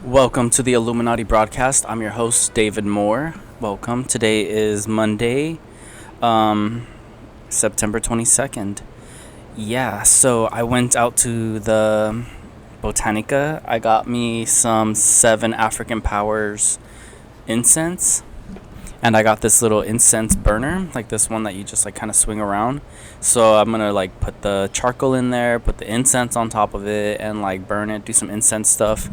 Welcome to the Illuminati Broadcast. I'm your host, David Moore. Welcome. Today is Monday, September 22nd. Yeah, so I went out to the Botanica. I got me some 7 African Powers incense. And I got this little incense burner, like this one that you just like kind of swing around. So I'm gonna like put the charcoal in there, put the incense on top of it, and like burn it, do some incense stuff.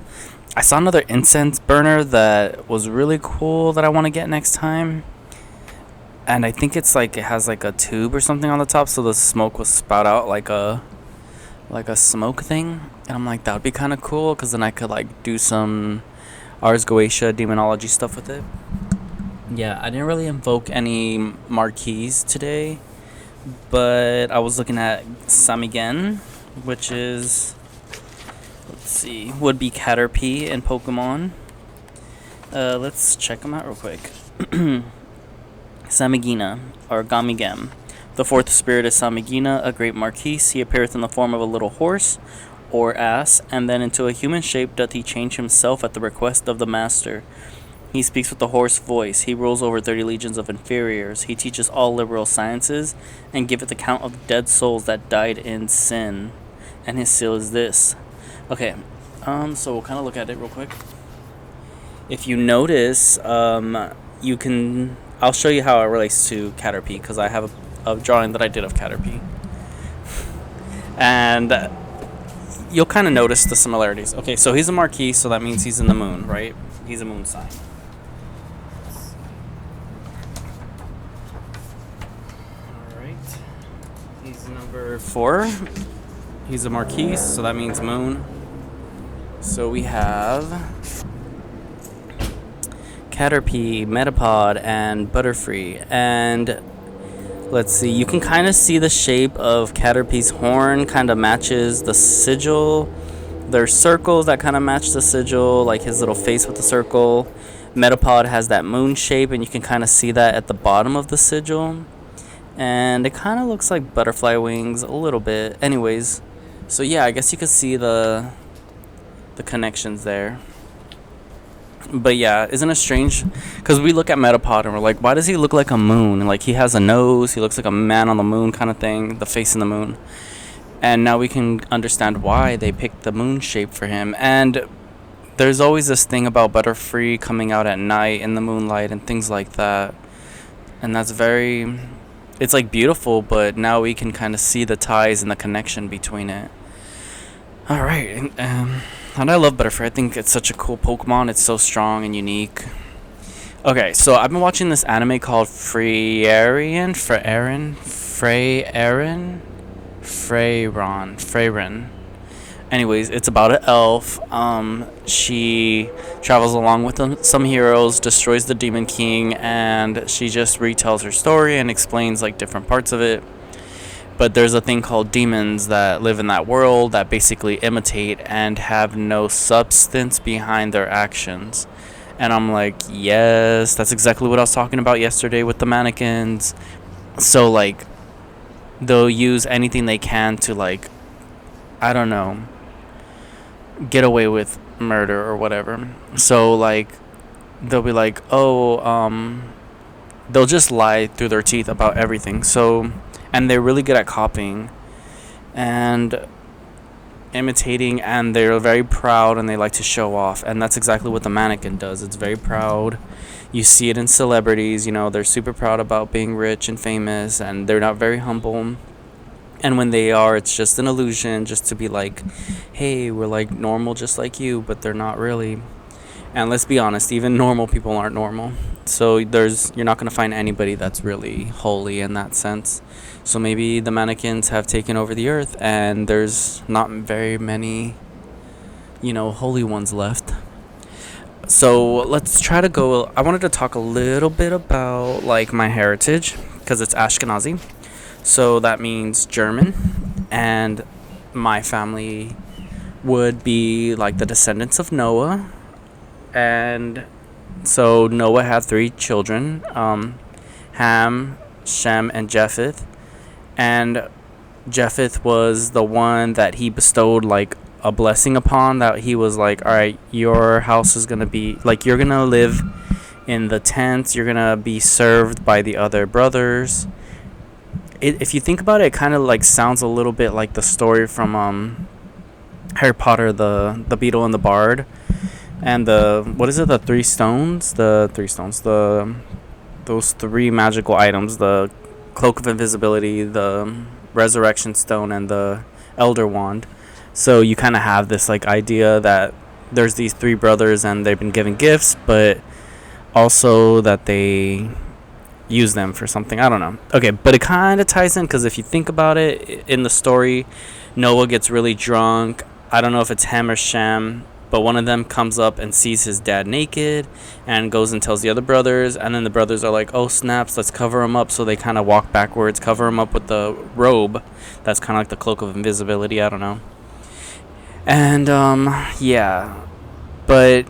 I saw another incense burner that was really cool that I want to get next time. And I think it's like it has like a tube or something on the top, so the smoke will spout out like a smoke thing. And I'm like, that would be kind of cool, because then I could like do some Ars Goetia demonology stuff with it. Yeah, I didn't really invoke any marquees today, but I was looking at Samigen, which is, let's see, would be Caterpie in Pokemon. Let's check them out real quick. Samigina, or Gamigam. The fourth spirit is Samigina, a great marquise. He appeareth in the form of a little horse or ass, and then into a human shape doth he change himself at the request of the master. He speaks with the hoarse voice. He rules over 30 legions of inferiors. He teaches all liberal sciences, and giveth account of dead souls that died in sin. And his seal is this. Okay, so we'll kind of look at it real quick. If you notice, you can... I'll show you how it relates to Caterpie, because I have a drawing that I did of Caterpie. And you'll kind of notice the similarities. Okay, so he's a Marquis, so that means he's in the moon, right? He's a moon sign. He's number 4. He's a Marquise, so that means moon. So we have Caterpie, Metapod, and Butterfree. And let's see, you can kind of see the shape of Caterpie's horn kind of matches the sigil. There's circles that kind of match the sigil, like his little face with the circle. Metapod has that moon shape, and you can kind of see that at the bottom of the sigil. And it kind of looks like butterfly wings a little bit. Anyways, so yeah, I guess you could see the connections there. But yeah, isn't it strange? Because we look at Metapod and we're like, why does he look like a moon? And like, he has a nose, he looks like a man on the moon kind of thing, the face in the moon. And now we can understand why they picked the moon shape for him. And there's always this thing about Butterfree coming out at night in the moonlight and things like that. And that's very... It's like beautiful, but now we can kind of see the ties and the connection between it. Alright, and I love Butterfree. I think it's such a cool Pokemon. It's so strong and unique. Okay, so I've been watching this anime called Freyren. Anyways, it's about an elf. She travels along with some heroes, destroys the Demon King, and she just retells her story and explains like different parts of it. But there's a thing called demons that live in that world that basically imitate and have no substance behind their actions. And I'm like, yes, that's exactly what I was talking about yesterday with the MANIKINS. So like, they'll use anything they can to like, I don't know, get away with murder or whatever. So like, they'll be like, they'll just lie through their teeth about everything. So, and they're really good at copying and imitating, and they're very proud, and they like to show off. And that's exactly what the mannequin does. It's very proud. You see it in celebrities, you know, they're super proud about being rich and famous, and they're not very humble. And when they are, it's just an illusion, just to be like, hey, we're like normal just like you, but they're not really. And let's be honest, even normal people aren't normal. So you're not going to find anybody that's really holy in that sense. So maybe the mannequins have taken over the earth, and there's not very many, holy ones left. So let's try to go. I wanted to talk a little bit about like my heritage, because it's Ashkenazi. So that means German, and my family would be like the descendants of Noah. And so Noah had 3 children, Ham, Shem, and Japheth. And Japheth was the one that he bestowed like a blessing upon, that he was like, all right, your house is gonna be like, you're gonna live in the tents, you're gonna be served by the other brothers. If you think about it, it kind of like sounds a little bit like the story from Harry Potter, the Beetle and the Bard, and the, what is it, the three stones, those three magical items, the Cloak of Invisibility, the Resurrection Stone, and the Elder Wand. So you kind of have this like idea that there's these three brothers and they've been given gifts, but also that they use them for something. I don't know. Okay, but it kind of ties in, because if you think about it, in the story, Noah gets really drunk. I don't know if it's Ham or Shem, but one of them comes up and sees his dad naked and goes and tells the other brothers, and then the brothers are like, oh snaps, let's cover him up. So they kind of walk backwards, cover him up with the robe that's kind of like the Cloak of Invisibility. I don't know. And yeah, but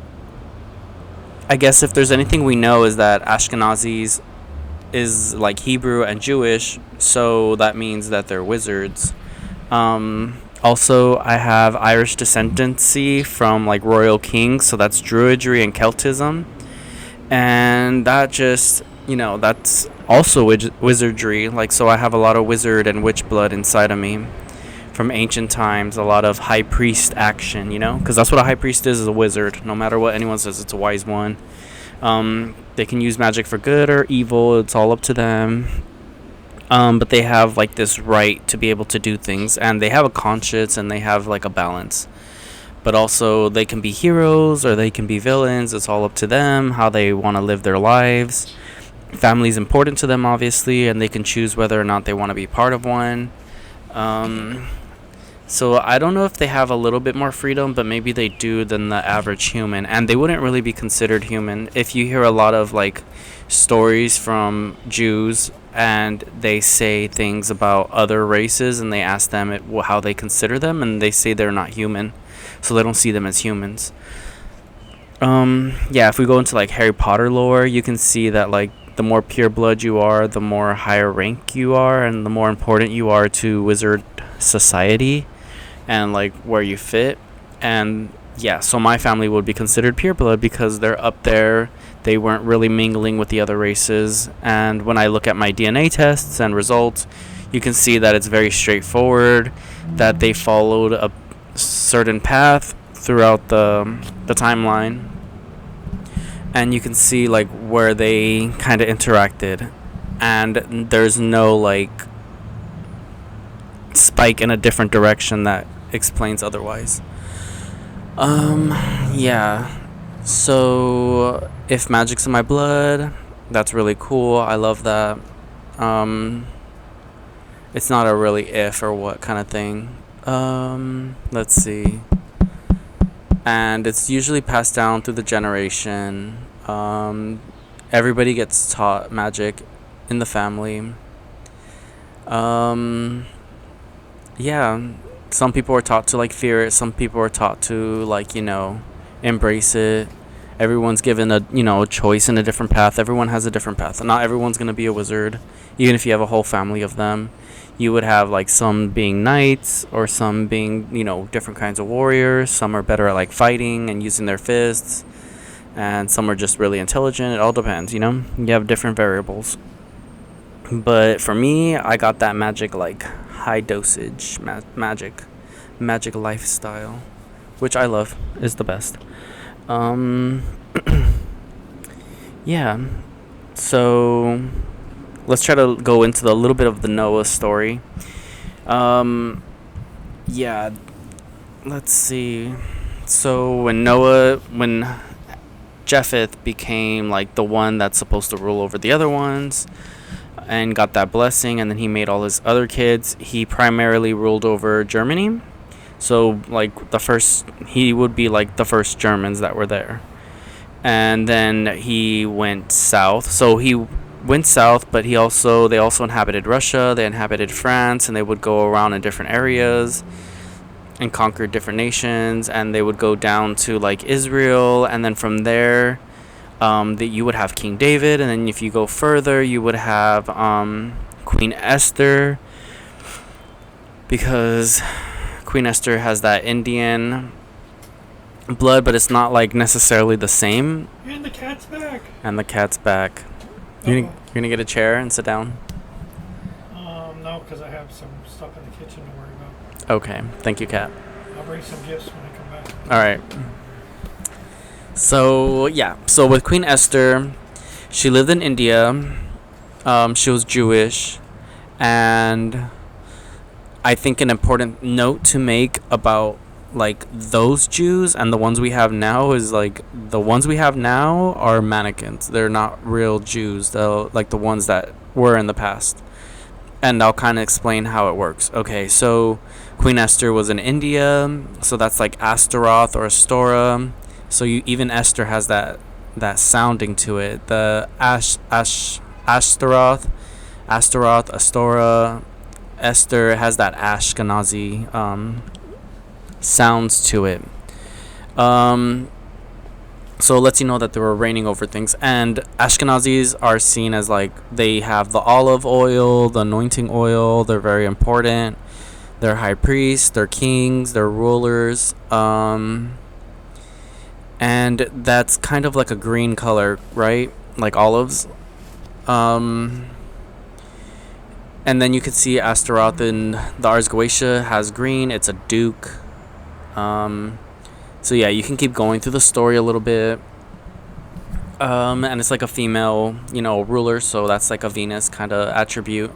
I guess if there's anything we know is that Ashkenazis is like Hebrew and Jewish, so that means that they're wizards. Also, I have Irish descendancy from like royal kings, so that's Druidry and Celtism, and that just, that's also wizardry. Like, so I have a lot of wizard and witch blood inside of me from ancient times, a lot of high priest action, because that's what a high priest is a wizard. No matter what anyone says, it's a wise one. They can use magic for good or evil, it's all up to them. But they have like this right to be able to do things, and they have a conscience, and they have like a balance. But also they can be heroes or they can be villains. It's all up to them how they want to live their lives. Family is important to them, obviously, and they can choose whether or not they want to be part of one. So I don't know if they have a little bit more freedom, but maybe they do than the average human. And they wouldn't really be considered human. If you hear a lot of like stories from Jews and they say things about other races and they ask them how they consider them, and they say they're not human. So they don't see them as humans. Yeah, if we go into like Harry Potter lore, you can see that like the more pure blood you are, the more higher rank you are, and the more important you are to wizard society and like where you fit. And yeah, so my family would be considered pure blood because they're up there. They weren't really mingling with the other races. And when I look at my DNA tests and results, you can see that it's very straightforward, that they followed a certain path throughout the timeline. And you can see like where they kind of interacted, and there's no like spike in a different direction that explains otherwise. Yeah, so if magic's in my blood, that's really cool. I love that. It's not a really if or what kind of thing. Let's see. And it's usually passed down through the generation. Everybody gets taught magic in the family. Yeah, some people are taught to like fear it. Some people are taught to like, embrace it. Everyone's given a choice in a different path. Everyone has a different path. Not everyone's going to be a wizard, even if you have a whole family of them. You would have like some being knights, or some being, different kinds of warriors. Some are better at like fighting and using their fists, and some are just really intelligent. It all depends, you have different variables. But for me, I got that magic, like high dosage magic lifestyle, which I love, is the best. Yeah, so let's try to go into a little bit of the Noah story. Yeah, let's see. So when Japheth became like the one that's supposed to rule over the other ones and got that blessing, and then he made all his other kids, he primarily ruled over Germany. So like he would be like the first Germans that were there. And then he went south. So he went south, but they also inhabited Russia, they inhabited France, and they would go around in different areas and conquer different nations, and they would go down to like Israel, and then from there you would have King David, and then if you go further you would have Queen Esther, because Queen Esther has that Indian blood, but it's not like necessarily the same. And the cat's back. And the cat's back. You're gonna get a chair and sit down? No, because I have some stuff in the kitchen to worry about. Okay, thank you, cat. I'll bring some gifts when I come back. All right. So yeah, so with Queen Esther, she lived in India. She was Jewish, and I think an important note to make about like those Jews and the ones we have now is like the ones we have now are mannequins. They're not real Jews. They're like the ones that were in the past. And I'll kind of explain how it works. Okay, so Queen Esther was in India, so that's like Astaroth or Astora. So even Esther has that sounding to it. The Astaroth, Astora, Esther has that Ashkenazi sounds to it. So it lets you know that they were reigning over things. And Ashkenazis are seen as like they have the olive oil, the anointing oil. They're very important. They're high priests, they're kings, they're rulers. And that's kind of like a green color, right? Like olives. And then you can see Astaroth in the Ars Goetia has green. It's a duke. So yeah, you can keep going through the story a little bit. And it's like a female, ruler, so that's like a Venus kind of attribute.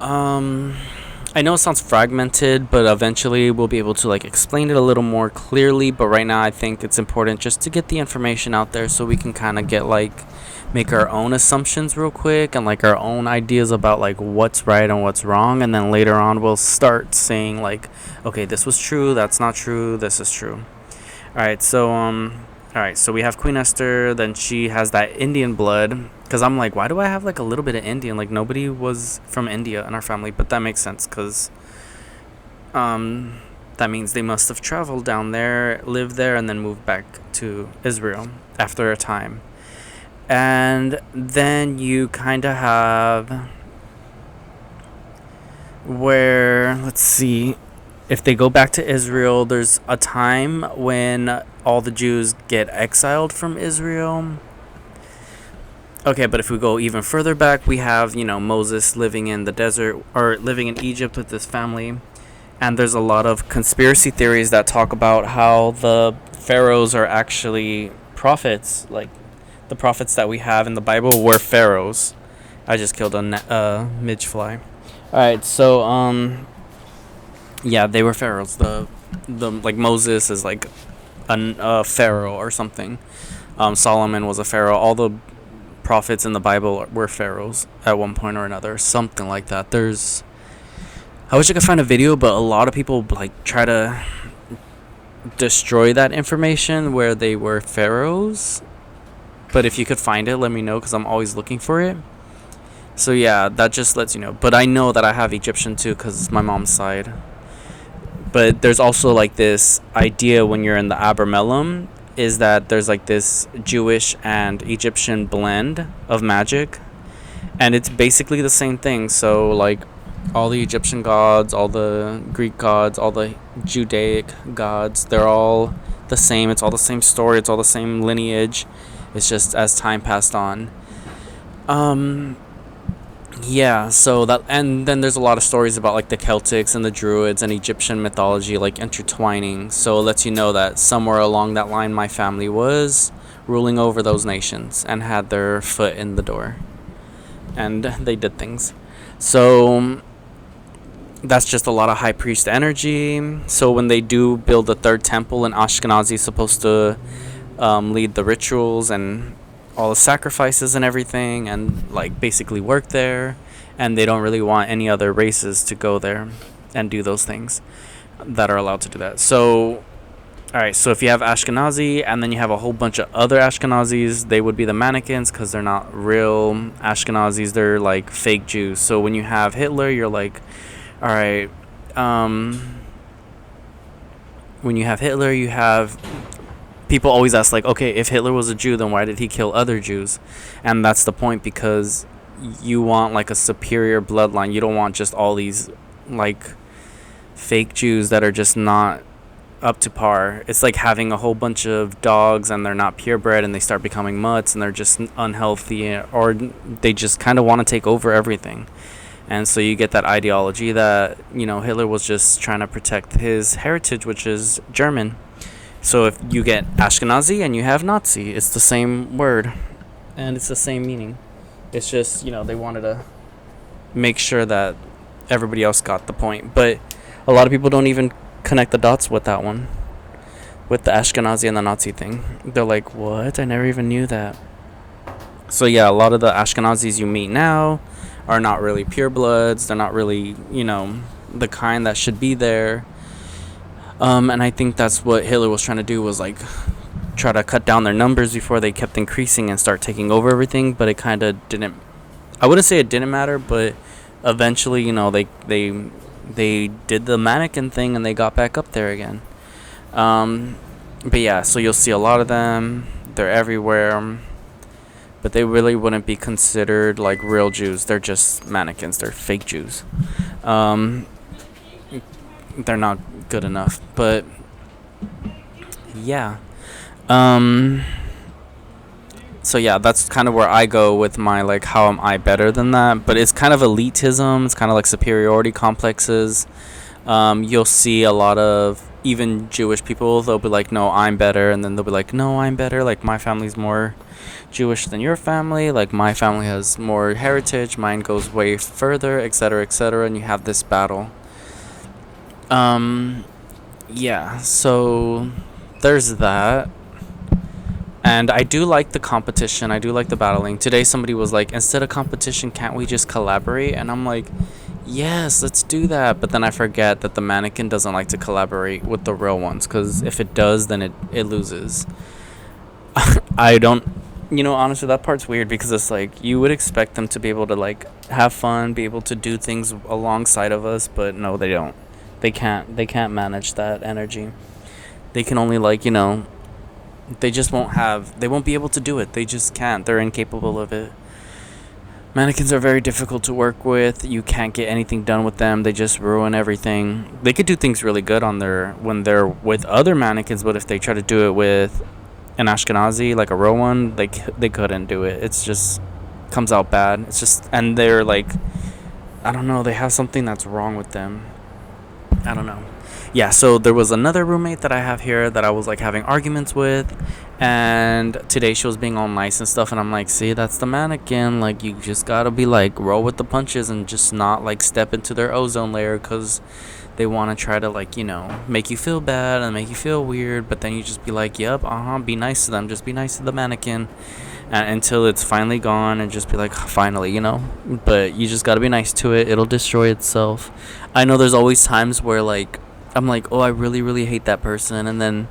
I know it sounds fragmented, but eventually we'll be able to like explain it a little more clearly. But right now I think it's important just to get the information out there so we can kind of get make our own assumptions real quick and like our own ideas about like what's right and what's wrong, and then later on we'll start saying like, okay, this was true, that's not true, this is true. Alright, so we have Queen Esther. Then she has that Indian blood, because I'm like, why do I have like a little bit of Indian? Like nobody was from India in our family, but that makes sense because that means they must have traveled down there, lived there, and then moved back to Israel after a time. And then you kind of have where, let's see, if they go back to Israel, there's a time when all the Jews get exiled from Israel. Okay, but if we go even further back, we have, Moses living in the desert or living in Egypt with his family. And there's a lot of conspiracy theories that talk about how the pharaohs are actually prophets, like the prophets that we have in the Bible were pharaohs. I just killed a midge fly. Alright, so yeah, they were pharaohs. The like Moses is like a pharaoh or something. Solomon was a pharaoh. All the prophets in the Bible were pharaohs at one point or another, something like that. I wish I could find a video, but a lot of people like try to destroy that information where they were pharaohs. But if you could find it, let me know, because I'm always looking for it. So yeah, that just lets you know. But I know that I have Egyptian too, because it's my mom's side. But there's also like this idea when you're in the Abramelin, is that there's like this Jewish and Egyptian blend of magic. And it's basically the same thing. So like all the Egyptian gods, all the Greek gods, all the Judaic gods, they're all the same. It's all the same story. It's all the same lineage. It's just as time passed on. Yeah, so that, and then there's a lot of stories about like the Celtics and the Druids and Egyptian mythology like intertwining. So it lets you know that somewhere along that line my family was ruling over those nations and had their foot in the door. And they did things. So that's just a lot of high priest energy. So when they do build the third temple, and Ashkenazi is supposed to lead the rituals and all the sacrifices and everything, and like basically work there, and they don't really want any other races to go there and do those things that are allowed to do that. So alright, so if you have Ashkenazi and then you have a whole bunch of other Ashkenazis, they would be the mannequins, because they're not real Ashkenazis, they're like fake Jews. So when you have Hitler, you're like, alright, when you have Hitler, you have people always ask like, okay, if Hitler was a Jew, then why did he kill other Jews? And that's the point, because you want like a superior bloodline. You don't want just all these like fake Jews that are just not up to par. It's like having a whole bunch of dogs and they're not purebred and they start becoming mutts and they're just unhealthy, or they just kind of want to take over everything. And so you get that ideology that, Hitler was just trying to protect his heritage, which is German. So if you get Ashkenazi and you have Nazi, it's the same word and it's the same meaning. It's just, they wanted to make sure that everybody else got the point. But a lot of people don't even connect the dots with that one, with the Ashkenazi and the Nazi thing. They're like, what? I never even knew that. So yeah, a lot of the Ashkenazis you meet now are not really purebloods. They're not really, the kind that should be there. And I think that's what Hitler was trying to do, was like try to cut down their numbers before they kept increasing and start taking over everything. But it kind of didn't. I wouldn't say it didn't matter, but eventually, they did the mannequin thing and they got back up there again. But yeah, so you'll see a lot of them. They're everywhere. But they really wouldn't be considered like real Jews. They're just mannequins. They're fake Jews. They're not good enough. But yeah. So yeah, that's kind of where I go with my like, how am I better than that? But it's kind of elitism. It's kind of like superiority complexes. You'll see a lot of even Jewish people. They'll be like, no, I'm better. And then they'll be like, no, I'm better. Like, my family's more Jewish than your family. Like, my family has more heritage. Mine goes way further, etc., etc. And you have this battle. Yeah, so there's that. And I do like the competition. I do like the battling. Today somebody was like, instead of competition, can't we just collaborate? And I'm like, yes, let's do that. But then I forget that the mannequin doesn't like to collaborate with the real ones, because if it does, then it loses. I don't, honestly, that part's weird, because it's like, you would expect them to be able to like have fun, be able to do things alongside of us, but no, they don't. They can't manage that energy. They can only like, they just they won't be able to do it. They just can't. They're incapable of it. Mannequins are very difficult to work with. You can't get anything done with them. They just ruin everything. They could do things really good when they're with other mannequins, but if they try to do it with an Ashkenazi, like a real one, they couldn't do it. It's just comes out bad. It's just, and they're like, I don't know, they have something that's wrong with them. I don't know. Yeah, so there was another roommate that I have here that I was like having arguments with, and today she was being all nice and stuff, and I'm like, see, that's the mannequin. Like, you just gotta be like, roll with the punches and just not like step into their ozone layer, because they want to try to like, make you feel bad and make you feel weird, but then you just be like, yep, be nice to them, just be nice to the mannequin, and until it's finally gone, and just be like, finally, but you just gotta be nice to it. It'll destroy itself. I know there's always times where like I'm like, oh, I really, really hate that person, and then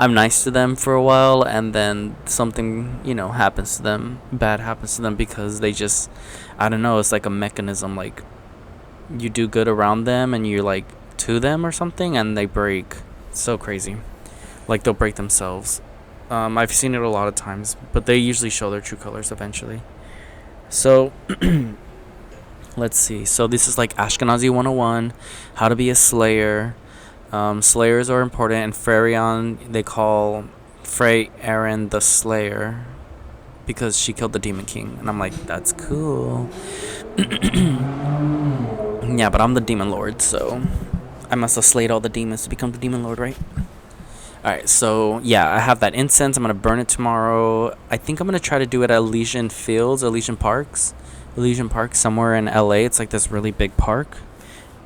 I'm nice to them for a while, and then something, happens to them, bad happens to them, because they just, I don't know, it's like a mechanism, like, you do good around them, and you're like, to them or something, and they break. It's so crazy. Like, they'll break themselves. I've seen it a lot of times, but they usually show their true colors eventually. So, let's see. So this is like Ashkenazi 101, how to be a slayer. Slayers are important, and Freyryan, they call Frey Aaron the Slayer, because she killed the Demon King. And I'm like, that's cool. Yeah, but I'm the Demon Lord, so I must have slayed all the demons to become the Demon Lord, right? Alright, so yeah, I have that incense. I'm going to burn it tomorrow. I think I'm going to try to do it at Elysian Fields, Elysian Park, somewhere in LA. It's like this really big park.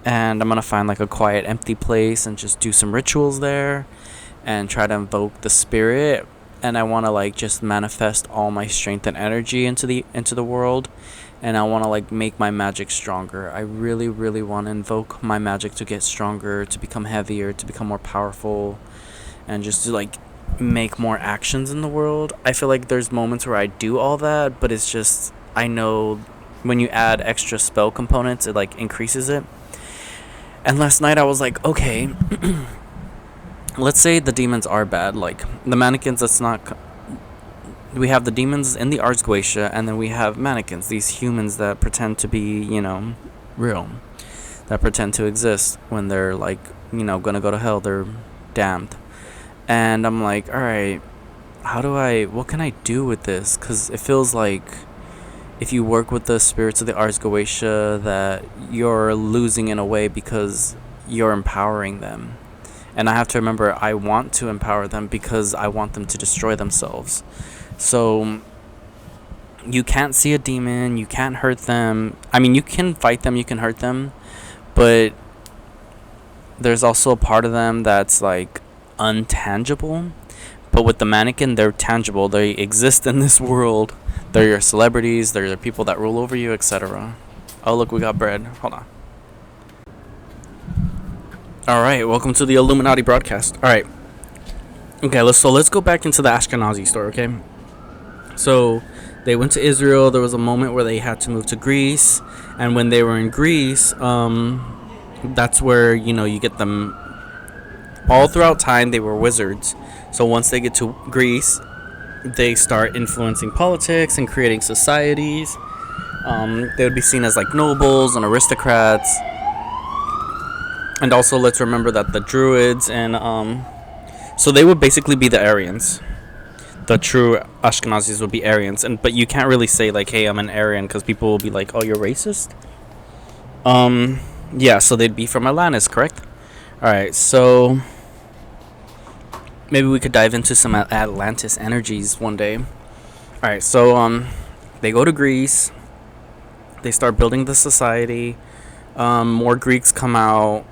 And I'm going to find like a quiet, empty place and just do some rituals there and try to invoke the spirit. And I want to like just manifest all my strength and energy into the world. And I want to like make my magic stronger. I really, really want to invoke my magic to get stronger, to become heavier, to become more powerful, and just to like make more actions in the world. I feel like there's moments where I do all that, but it's just, I know when you add extra spell components, it like increases it. And last night I was like, okay, let's say the demons are bad. Like, the mannequins, that's not... We have the demons in the Archgoetia, and then we have mannequins, these humans that pretend to be, real. that pretend to exist when they're like, gonna go to hell. They're damned. And I'm like, all right, what can I do with this? Because it feels like if you work with the spirits of the Ars Goetia, that you're losing in a way because you're empowering them. And I have to remember, I want to empower them because I want them to destroy themselves. So you can't see a demon, you can't hurt them. I mean, you can fight them, you can hurt them, but there's also a part of them that's like untangible. But with the mannequin, they're tangible. They exist in this world. They're your celebrities, they're the people that rule over you, etc. Oh, look, we got bread. Hold on. Alright, welcome to the Illuminati Broadcast. Alright. Okay, let's go back into the Ashkenazi story, okay? So, they went to Israel. There was a moment where they had to move to Greece. And when they were in Greece, that's where, you get them. All throughout time, they were wizards. So once they get to Greece, they start influencing politics and creating societies. They would be seen as like nobles and aristocrats. And also, let's remember that the Druids and so they would basically be the Aryans. The true Ashkenazis would be Aryans, but you can't really say like, "Hey, I'm an Aryan," because people will be like, "Oh, you're racist." Yeah. So they'd be from Atlantis, correct? All right. So maybe we could dive into some Atlantis energies one day. All right. So they go to Greece. They start building the society. More Greeks come out.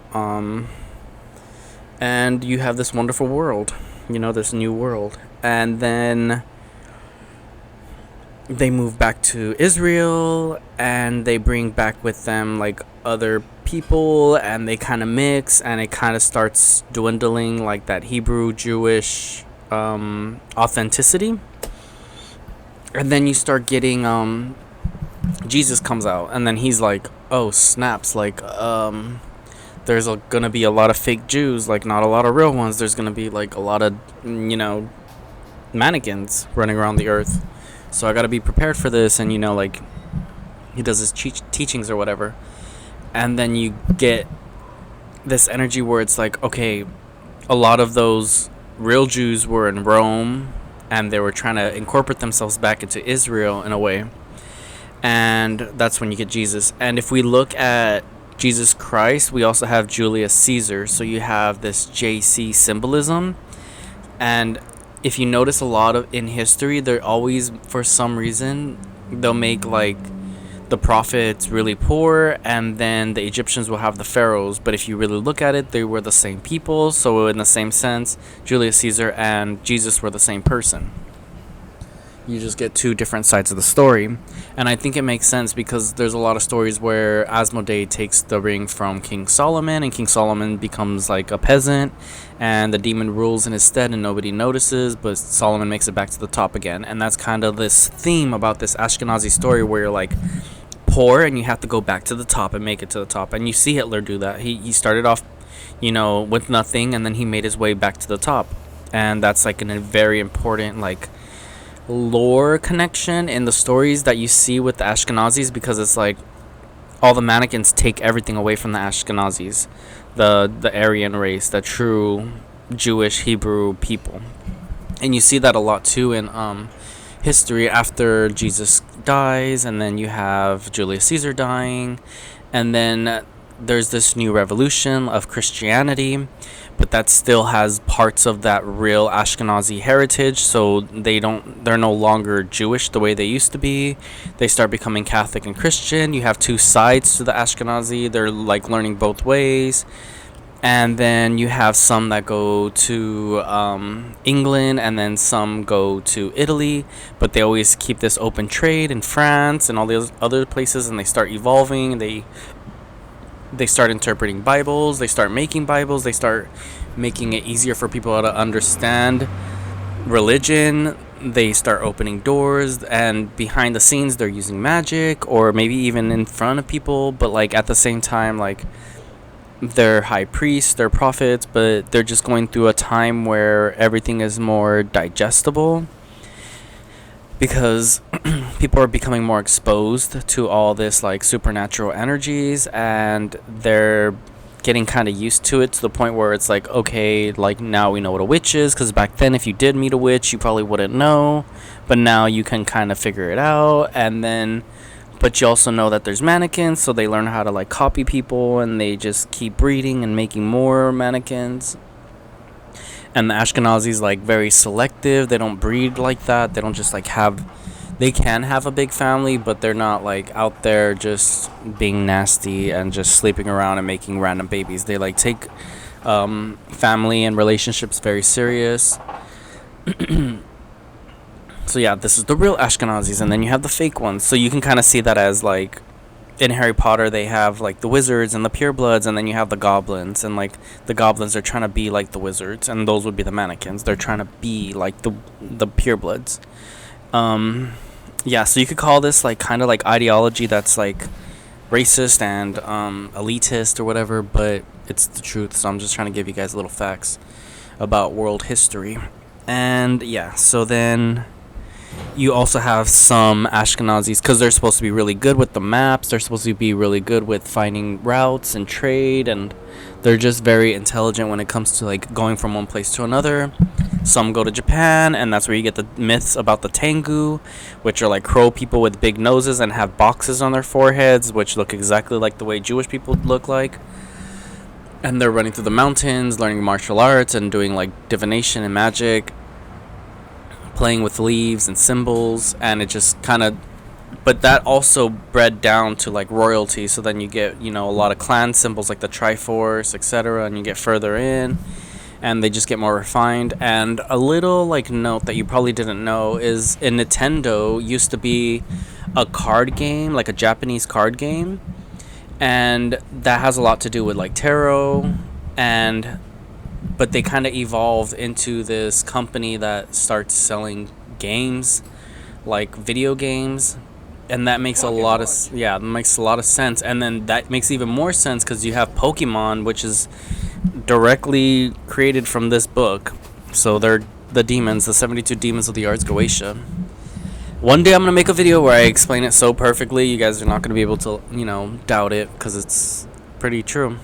And you have this wonderful world, this new world. And then they move back to Israel, and they bring back with them like other people, and they kind of mix, and it kind of starts dwindling like that Hebrew Jewish authenticity. And then you start getting Jesus comes out, and then he's like, oh snaps, like there's gonna be a lot of fake Jews, like not a lot of real ones. There's gonna be like a lot of mannequins running around the earth, so I gotta be prepared for this. And like he does his teachings or whatever, and then you get this energy where it's like, okay, a lot of those real Jews were in Rome, and they were trying to incorporate themselves back into Israel in a way. And that's when you get Jesus. And if we look at Jesus Christ, we also have Julius Caesar. So you have this JC symbolism. And if you notice a lot of in history, they're always, for some reason, they'll make like the prophets really poor, and then the Egyptians will have the pharaohs. But if you really look at it, they were the same people. So in the same sense, Julius Caesar and Jesus were the same person. You just get two different sides of the story. And I think it makes sense because there's a lot of stories where Asmodee takes the ring from King Solomon, and King Solomon becomes like a peasant, and the demon rules in his stead and nobody notices, but Solomon makes it back to the top again. And that's kind of this theme about this Ashkenazi story where you're like poor and you have to go back to the top and make it to the top. And you see Hitler do that. He started off, with nothing, and then he made his way back to the top. And that's like a very important like lore connection in the stories that you see with the Ashkenazis, because it's like all the mannequins take everything away from the Ashkenazis, the Aryan race, the true Jewish Hebrew people. And you see that a lot too in history after Jesus dies, and then you have Julius Caesar dying, and then there's this new revolution of Christianity, but that still has parts of that real Ashkenazi heritage. So they're no longer Jewish the way they used to be. They start becoming Catholic and Christian. You have two sides to the Ashkenazi. They're like learning both ways. And then you have some that go to England, and then some go to Italy, but they always keep this open trade in France and all these other places, and they start evolving. They start interpreting Bibles, they start making Bibles, they start making it easier for people to understand religion. They start opening doors, and behind the scenes they're using magic, or maybe even in front of people, but like at the same time, like they're high priests, they're prophets, but they're just going through a time where everything is more digestible. Because people are becoming more exposed to all this like supernatural energies, and they're getting kind of used to it to the point where it's like, okay, like now we know what a witch is, because back then if you did meet a witch you probably wouldn't know, but now you can kind of figure it out. And then but you also know that there's mannequins, so they learn how to like copy people, and they just keep breeding and making more mannequins. And the Ashkenazis like very selective, they don't breed like that, they don't just like have, they can have a big family, but they're not like out there just being nasty and just sleeping around and making random babies. They like take family and relationships very serious. So yeah, this is the real Ashkenazis, and then you have the fake ones. So you can kind of see that as like in Harry Potter they have like the wizards and the purebloods, and then you have the goblins, and like the goblins are trying to be like the wizards, and those would be the mannequins. They're trying to be like the purebloods. Yeah, so you could call this like kind of like ideology that's like racist and elitist or whatever, but it's the truth. So I'm just trying to give you guys little facts about world history. And yeah, so then you also have some Ashkenazis, because they're supposed to be really good with the maps, they're supposed to be really good with finding routes and trade, and they're just very intelligent when it comes to like going from one place to another. Some go to Japan, and that's where you get the myths about the Tengu, which are like crow people with big noses and have boxes on their foreheads, which look exactly like the way Jewish people look like. And they're running through the mountains, learning martial arts and doing like divination and magic, playing with leaves and symbols, and it just kind of, but that also bred down to like royalty. So then you get, you know, a lot of clan symbols like the Triforce, etc., and you get further in and they just get more refined. And a little like note that you probably didn't know is in Nintendo used to be a card game, like a Japanese card game, and that has a lot to do with like tarot, and but they kind of evolved into this company that starts selling games, like video games, and that makes that makes a lot of sense. And then that makes even more sense because you have Pokemon, which is directly created from this book. So they're the demons, the 72 demons of the Ars Goetia. One day I'm going to make a video where I explain it so perfectly you guys are not going to be able to, you know, doubt it, because it's pretty true.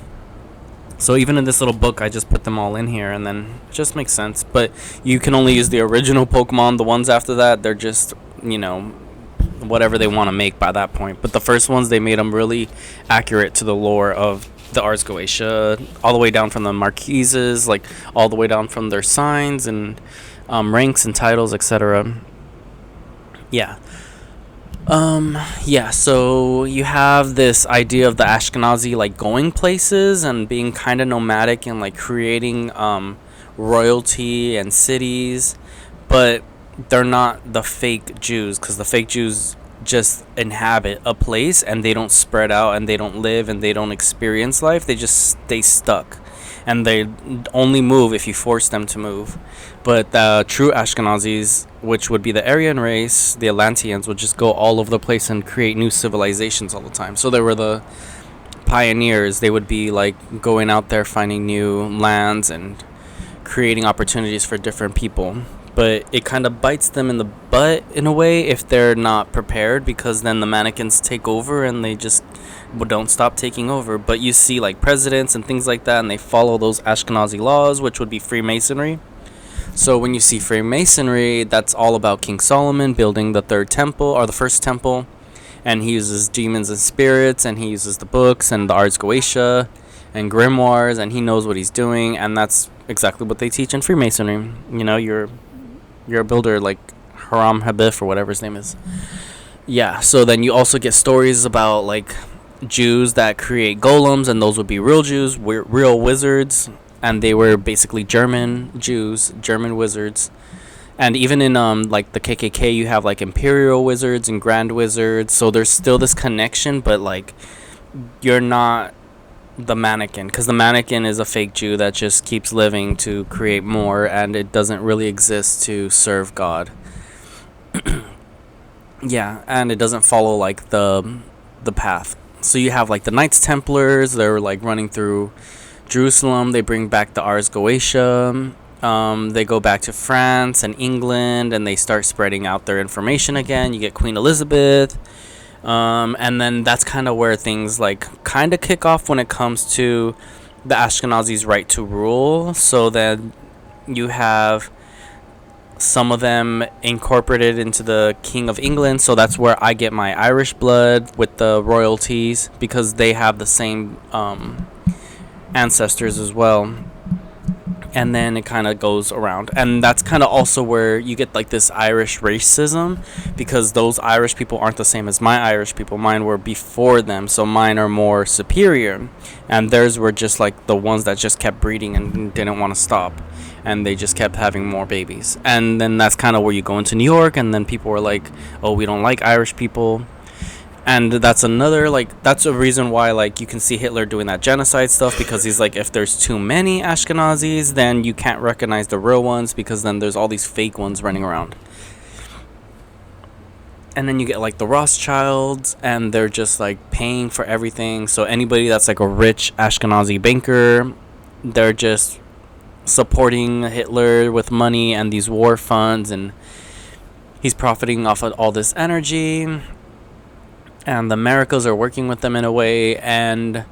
So even in this little book, I just put them all in here, and then it just makes sense. But you can only use the original Pokemon. The ones after that, they're just, you know, whatever they want to make by that point. But the first ones, they made them really accurate to the lore of the Ars Goetia, all the way down from the marquises, like all the way down from their signs and ranks and titles, etc. Yeah. So you have this idea of the Ashkenazi like going places and being kind of nomadic and like creating royalty and cities, but they're not the fake Jews, because the fake Jews just inhabit a place and they don't spread out and they don't live and they don't experience life. They just stay stuck, and they only move if you force them to move. But the true Ashkenazis, which would be the Aryan race, the Atlanteans, would just go all over the place and create new civilizations all the time. So they were the pioneers. They would be like going out there finding new lands and creating opportunities for different people. But it kind of bites them in the butt in a way if they're not prepared, because then the mannequins take over and they just don't stop taking over. But you see like presidents and things like that, and they follow those Ashkenazi laws, which would be Freemasonry. So when you see Freemasonry, that's all about King Solomon building the third temple, or the first temple, and he uses demons and spirits, and he uses the books and the Ars Goetia and grimoires, and he knows what he's doing, and that's exactly what they teach in Freemasonry. You know, you're a builder like Haram Habif or whatever his name is. Yeah, so then you also get stories about like Jews that create golems, and those would be real Jews, real wizards, and they were basically German Jews, German wizards. And even in like the KKK, you have like imperial wizards and grand wizards. So there's still this connection, but like you're not the mannequin, because the mannequin is a fake Jew that just keeps living to create more, and it doesn't really exist to serve God. Yeah, and it doesn't follow like the path. So you have like the Knights Templars, they're like running through Jerusalem. They bring back the Ars Goetia, They go back to France and England, and they start spreading out their information again. You get Queen Elizabeth. And then that's kind of where things like kind of kick off when it comes to the Ashkenazis' right to rule. So then you have some of them incorporated into the King of England. So that's where I get my Irish blood with the royalties, because they have the same ancestors as well. And then it kind of goes around, and that's kind of also where you get like this Irish racism, because those Irish people aren't the same as my Irish people. Mine were before them, so mine are more superior, and theirs were just like the ones that just kept breeding and didn't want to stop, and they just kept having more babies. And then that's kind of where you go into New York, and then people were like, oh, we don't like Irish people. And that's another, like, that's a reason why, like, you can see Hitler doing that genocide stuff, because he's like, if there's too many Ashkenazis, then you can't recognize the real ones, because then there's all these fake ones running around. And then you get, like, the Rothschilds, and they're just, like, paying for everything. So anybody that's, like, a rich Ashkenazi banker, they're just supporting Hitler with money and these war funds, and he's profiting off of all this energy. And the Americas are working with them in a way, and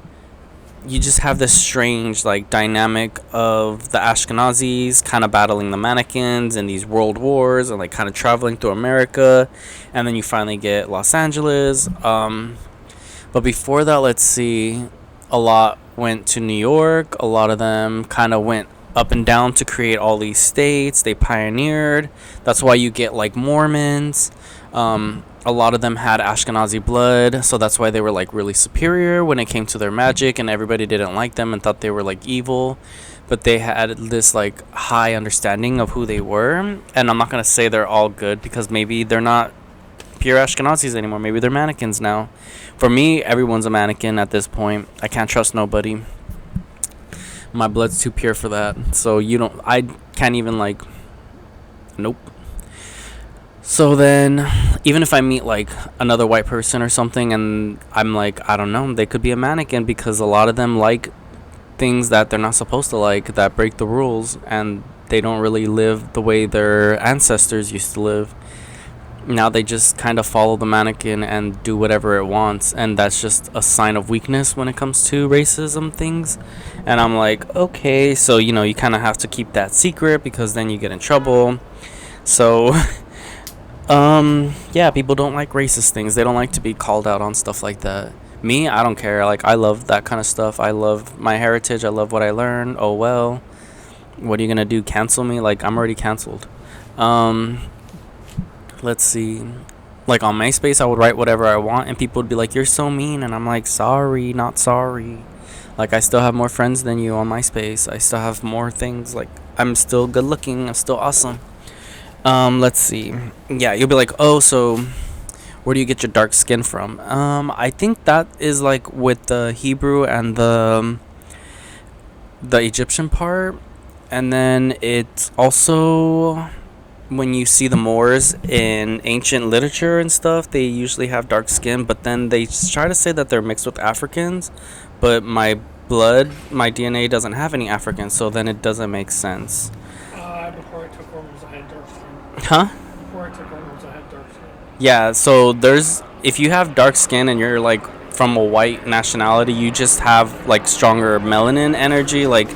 you just have this strange like dynamic of the Ashkenazis kind of battling the Mannequins in these world wars, and like kind of traveling through America, and then you finally get Los Angeles. But before that, let's see, a lot went to New York. A lot of them kind of went up and down to create all these states. They pioneered. That's why you get like Mormons. A lot of them had Ashkenazi blood, so that's why they were like really superior when it came to their magic, and everybody didn't like them and thought they were like evil. But they had this like high understanding of who they were. And I'm not gonna say they're all good, because maybe they're not pure Ashkenazis anymore. Maybe they're mannequins now. For me, everyone's a mannequin at this point. I can't trust nobody. My blood's too pure for that. So I can't even like, nope. So then, even if I meet like another white person or something, and I'm like, I don't know, they could be a mannequin, because a lot of them like things that they're not supposed to like, that break the rules, and they don't really live the way their ancestors used to live. Now they just kind of follow the mannequin and do whatever it wants, and that's just a sign of weakness when it comes to racism things. And I'm like, okay, so you kind of have to keep that secret, because then you get in trouble. So yeah, people don't like racist things. They don't like to be called out on stuff like that. Me, I don't care. Like, I love that kind of stuff. I love my heritage. I love what I learned. Oh well, what are you gonna do, cancel me? Like, I'm already canceled. Let's see, like on MySpace, I would write whatever I want, and people would be like, you're so mean, and I'm like, sorry, not sorry. Like, I still have more friends than you on MySpace. I still have more things. Like, I'm still good looking. I'm still awesome. Let's see. Yeah, you'll be like, oh, so where do you get your dark skin from? I think that is like with the Hebrew and the Egyptian part. And then it's also when you see the Moors in ancient literature and stuff, they usually have dark skin, but then they try to say that they're mixed with Africans, but my DNA doesn't have any Africans, so then it doesn't make sense. Before I took hormones, I had dark skin. Huh? Before I took hormones, I had dark skin. Yeah, so if you have dark skin and you're like from a white nationality, you just have like stronger melanin energy. Like,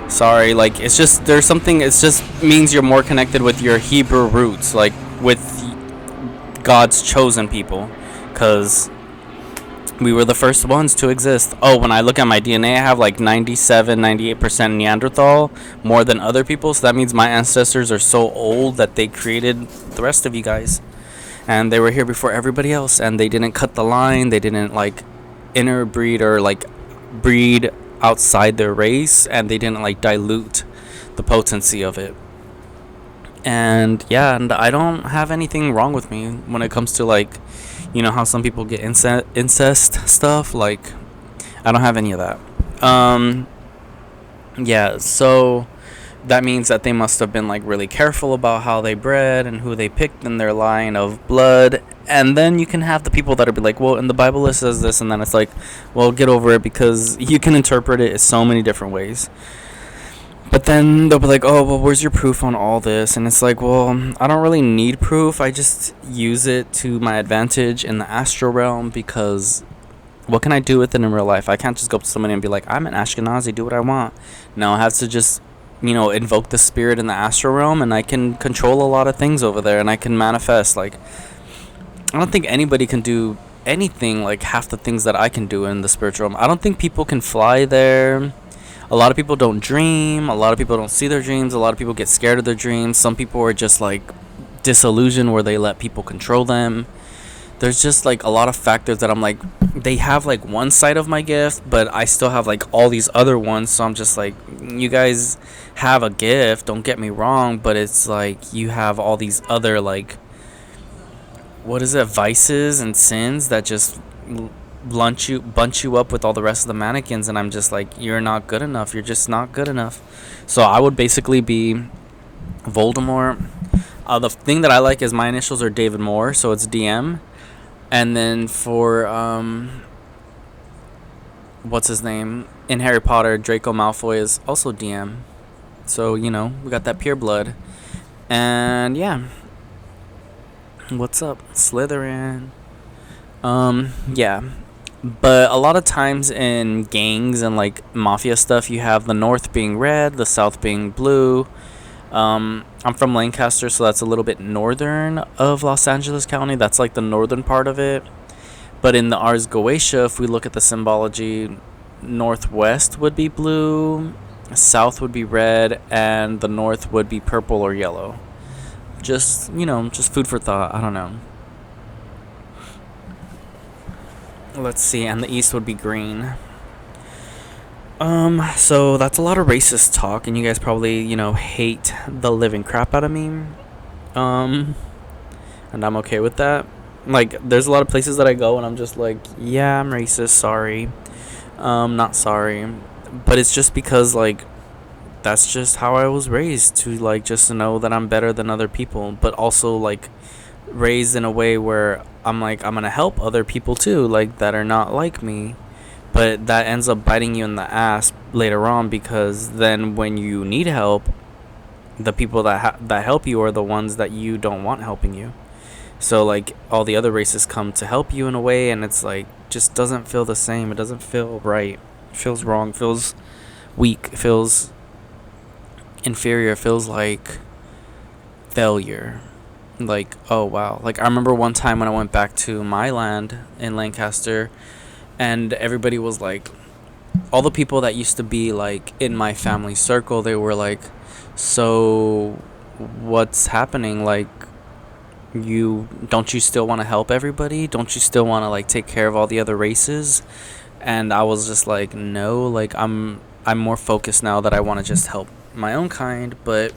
sorry, like it's just it just means you're more connected with your Hebrew roots, like with God's chosen people, because we were the first ones to exist. Oh, when I look at my DNA, I have like 98% Neanderthal, more than other people. So that means my ancestors are so old that they created the rest of you guys. And they were here before everybody else. And they didn't cut the line. They didn't like interbreed or like breed outside their race. And they didn't like dilute the potency of it. And yeah, and I don't have anything wrong with me when it comes to like, how some people get incest stuff. Like, I don't have any of that. Yeah, so that means that they must have been like really careful about how they bred and who they picked in their line of blood. And then you can have the people that are be like, well, in the Bible it says this, and then it's like, well, get over it, because you can interpret it in so many different ways. But then they'll be like, oh, well, where's your proof on all this? And it's like, well, I don't really need proof. I just use it to my advantage in the astral realm, because what can I do with it in real life? I can't just go up to somebody and be like, I'm an Ashkenazi, do what I want. No, I have to just, invoke the spirit in the astral realm, and I can control a lot of things over there, and I can manifest. Like, I don't think anybody can do anything like half the things that I can do in the spiritual realm. I don't think people can fly there. A lot of people don't dream. A lot of people don't see their dreams. A lot of people get scared of their dreams. Some people are just like disillusioned, where they let people control them. There's just like a lot of factors that I'm like, they have like one side of my gift, but I still have like all these other ones. So I'm just like, you guys have a gift, don't get me wrong, but it's like you have all these other like, what is it, vices and sins that just bunch you up with all the rest of the mannequins. And I'm just like, you're not good enough. You're just not good enough. So I would basically be Voldemort. The thing that I like is my initials are David Moore, so it's DM. And then for what's his name in Harry Potter, Draco Malfoy is also DM. So we got that pure blood. And yeah, what's up, Slytherin? Yeah. But a lot of times in gangs and like mafia stuff, you have the north being red, the south being blue. I'm from Lancaster, so that's a little bit northern of Los Angeles County. That's like the northern part of it. But in the Ars Goetia, if we look at the symbology, northwest would be blue, south would be red, and the north would be purple or yellow. Just food for thought. I don't know. Let's see, and the east would be green. So that's a lot of racist talk, and you guys probably, hate the living crap out of me. And I'm okay with that. Like, there's a lot of places that I go, and I'm just like, yeah, I'm racist, sorry. Not sorry. But it's just because, like, that's just how I was raised, to, like, just know that I'm better than other people, but also, like, raised in a way where I'm like, I'm gonna help other people, too, like, that are not like me. But that ends up biting you in the ass later on, because then when you need help, the people that help you are the ones that you don't want helping you. So like all the other races come to help you in a way, and it's like just doesn't feel the same. It doesn't feel right. It feels wrong. It feels weak. It feels inferior. It feels like failure. Like, oh wow. Like I remember one time when I went back to my land in Lancaster, and everybody was like, all the people that used to be like in my family circle, they were like, so what's happening? Like, you still want to help everybody? Don't you still want to like take care of all the other races? And I was just like, no, like I'm more focused now that I want to just help my own kind. But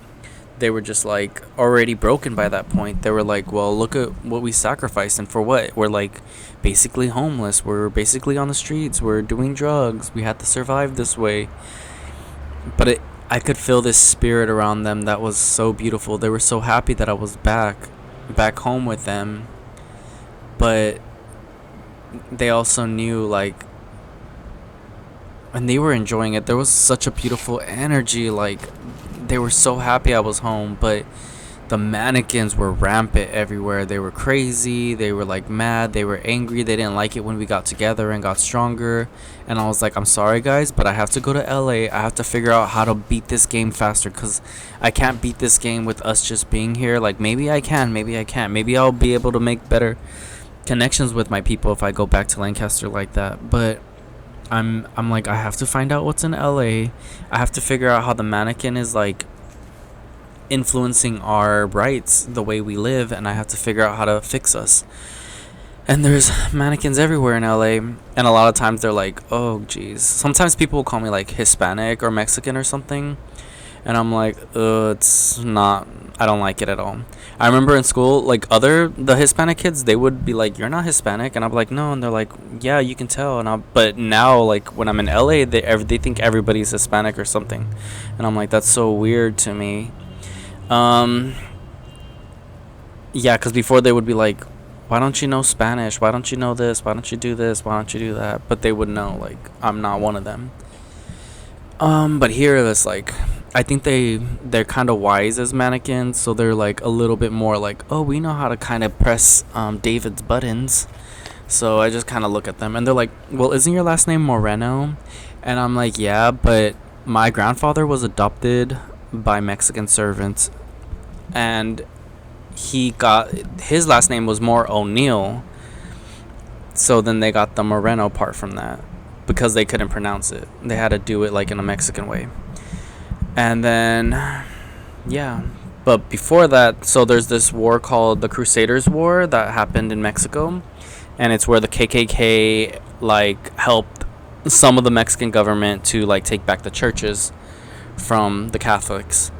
they were just like already broken by that point. They were like, well, look at what we sacrificed, and for what? We're like basically homeless. We're basically on the streets. We're doing drugs. We had to survive this way. But I could feel this spirit around them that was so beautiful. They were so happy that I was back home with them. But they also knew, like, and they were enjoying it. There was such a beautiful energy. Like, they were so happy I was home. But the mannequins were rampant everywhere. They were crazy. They were like mad. They were angry. They didn't like it when we got together and got stronger. And I was like, I'm sorry guys, but I have to go to LA. I have to figure out how to beat this game faster, because I can't beat this game with us just being here. Like, maybe I can, maybe I can't. Maybe I'll be able to make better connections with my people if I go back to Lancaster like that. But I'm like, I have to find out what's in LA. I have to figure out how the mannequin is like influencing our rights, the way we live, and I have to figure out how to fix us. And there's mannequins everywhere in LA, and a lot of times they're like, oh geez. Sometimes people will call me like Hispanic or Mexican or something, and I'm like, it's not, I don't like it at all. I remember in school, like the Hispanic kids, they would be like, you're not Hispanic, and I'm like, no, and they're like, yeah, you can tell. But now, like when I'm in LA, they think everybody's Hispanic or something, and I'm like, that's so weird to me. Yeah, because before they would be like, why don't you know Spanish? Why don't you know this? Why don't you do this? Why don't you do that? But they would know, like, I'm not one of them. But here it's like, I think they're kind of wise as mannequins, so they're like a little bit more like, oh, we know how to kind of press David's buttons. So I just kind of look at them and they're like, well, isn't your last name Moreno? And I'm like, yeah, but my grandfather was adopted by Mexican servants, and he got his last name was more O'Neill. So then they got the Moreno part from that because they couldn't pronounce it. They had to do it like in a Mexican way. And then, yeah. But before that, so there's this war called the Crusaders War that happened in Mexico. And it's where the KKK, like, helped some of the Mexican government to, like, take back the churches from the Catholics.